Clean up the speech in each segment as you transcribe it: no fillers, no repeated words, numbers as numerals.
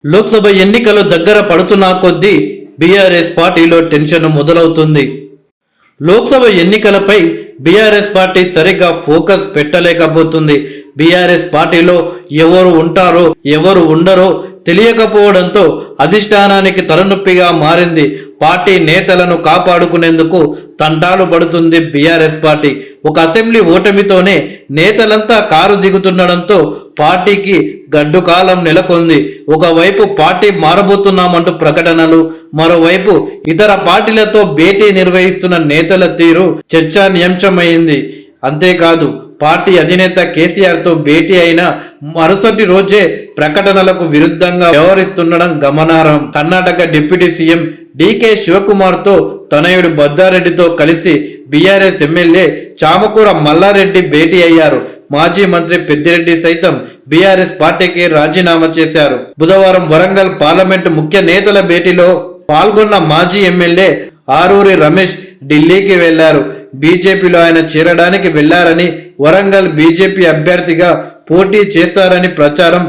లోక్సభ ఎన్నికలు దగ్గర పడుతున్న కొద్దీ బీఆర్ఎస్ పార్టీలో టెన్షన్ మొదలవుతుంది. లోక్సభ ఎన్నికలపై బీఆర్ఎస్ పార్టీ సరిగ్గా ఫోకస్ పెట్టలేకపోతుంది. బీఆర్ఎస్ పార్టీలో ఎవరు ఉంటారో ఎవరు ఉండరో తెలియకపోవడంతో అధిష్టానానికి తలనొప్పిగా మారింది. పార్టీ నేతలను కాపాడుకునేందుకు తంటాలు పడుతుంది బీఆర్ఎస్ పార్టీ. ఒక అసెంబ్లీ ఓటమితోనే నేతలంతా కారు దిగుతుండడంతో పార్టీకి గడ్డు కాలం నెలకొంది. ఒకవైపు పార్టీ మారబోతున్నామంటూ ప్రకటనలు, మరోవైపు ఇతర పార్టీలతో భేటీ నిర్వహిస్తున్న నేతల తీరు చర్చానీయాంశమైంది. అంతేకాదు పార్టీ అధినేత కేసీఆర్ తో భేటీ అయిన మరుసటి రోజే ప్రకటనలకు విరుద్ధంగా వ్యవహరిస్తుండడం గమనార్హం. కర్ణాటక డిప్యూటీ సీఎం డీకే శివకుమార్ తో తనయుడు బద్దారెడ్డితో కలిసి బీఆర్ఎస్ ఎమ్మెల్యే చామకూర మల్లారెడ్డి భేటీ అయ్యారు. మాజీ మంత్రి పెద్దిరెడ్డి సైతం బీఆర్ఎస్ పార్టీకి రాజీనామా చేశారు. బుధవారం వరంగల్ పార్లమెంటు ముఖ్య నేతల భేటీలో పాల్గొన్న మాజీ ఎమ్మెల్యే ఆరూరి రమేష్ ఢిల్లీకి వెళ్లారు. బీజేపీలో ఆయన చేరడానికి వెళ్లారని, వరంగల్ బీజేపీ అభ్యర్థిగా పోటీ చేస్తారని ప్రచారం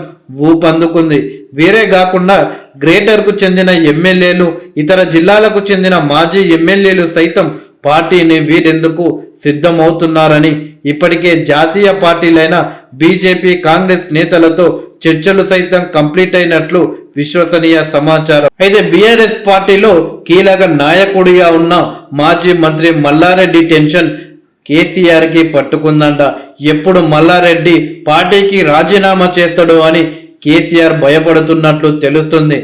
ఊపందుకుంది. వీరే కాకుండా గ్రేటర్ కు చెందిన ఎమ్మెల్యేలు, ఇతర జిల్లాలకు చెందిన మాజీ ఎమ్మెల్యేలు సైతం పార్టీని వీడేందుకు సిద్ధమవుతున్నారని, ఇప్పటికే జాతీయ పార్టీలైన బీజేపీ, కాంగ్రెస్ నేతలతో చర్చలు సైతం కంప్లీట్ అయినట్లు విశ్వసనీయ సమాచారం. అయితే బీఆర్ఎస్ పార్టీలో కీలక నాయకుడిగా ఉన్న మాజీ మంత్రి మల్లారెడ్డి టెన్షన్ కేసీఆర్ కి పట్టుకుందంట. ఎప్పుడు మల్లారెడ్డి పార్టీకి రాజీనామా చేస్తాడో అని కేసీఆర్ భయపడుతున్నట్లు తెలుస్తుంది.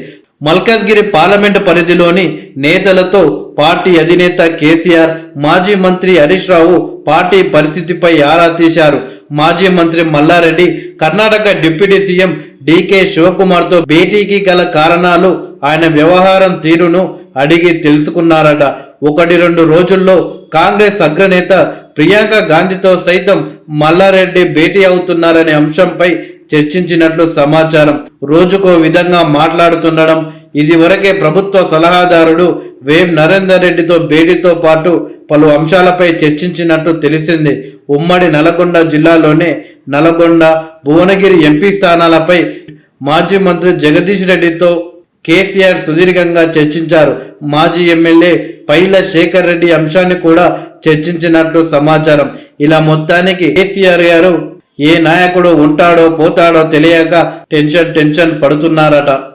మల్కాజ్గిరి పార్లమెంటు పరిధిలోని నేతలతో పార్టీ అధినేత కేసీఆర్, మాజీ మంత్రి హరీష్ రావు పార్టీ పరిస్థితిపై ఆరా తీశారు. మాజీ మంత్రి మల్లారెడ్డి కర్ణాటక డిప్యూటీ సీఎం డీకే శివకుమార్ తో భేటీకి గల కారణాలు, ఆయన వ్యవహారం తీరును అడిగి తెలుసుకున్నారట. 1-2 రోజుల్లో కాంగ్రెస్ అగ్రనేత ప్రియాంక గాంధీతో సైతం మల్లారెడ్డి భేటీ అవుతున్నారనే అంశంపై చర్చించినట్లు సమాచారం. రోజుకో విధంగా మాట్లాడుతుండడం, ఇదివరకే ప్రభుత్వ సలహాదారుడు వేం నరేందర్ రెడ్డితో భేటీతో పాటు పలు అంశాలపై చర్చించినట్టు తెలిసింది. ఉమ్మడి నల్గొండ జిల్లాలోనే నల్గొండ, భువనగిరి ఎంపీ స్థానాలపై మాజీ మంత్రి జగదీష్ రెడ్డితో కేసీఆర్ సుదీర్ఘంగా చర్చించారు. మాజీ ఎమ్మెల్యే పైల శేఖర్ రెడ్డి అంశాన్ని కూడా చర్చించినట్లు సమాచారం. ఇలా మొత్తానికి కేసీఆర్ గారు ఏ నాయకుడు ఉంటాడో పోతాడో తెలియక టెన్షన్ పడుతున్నారట.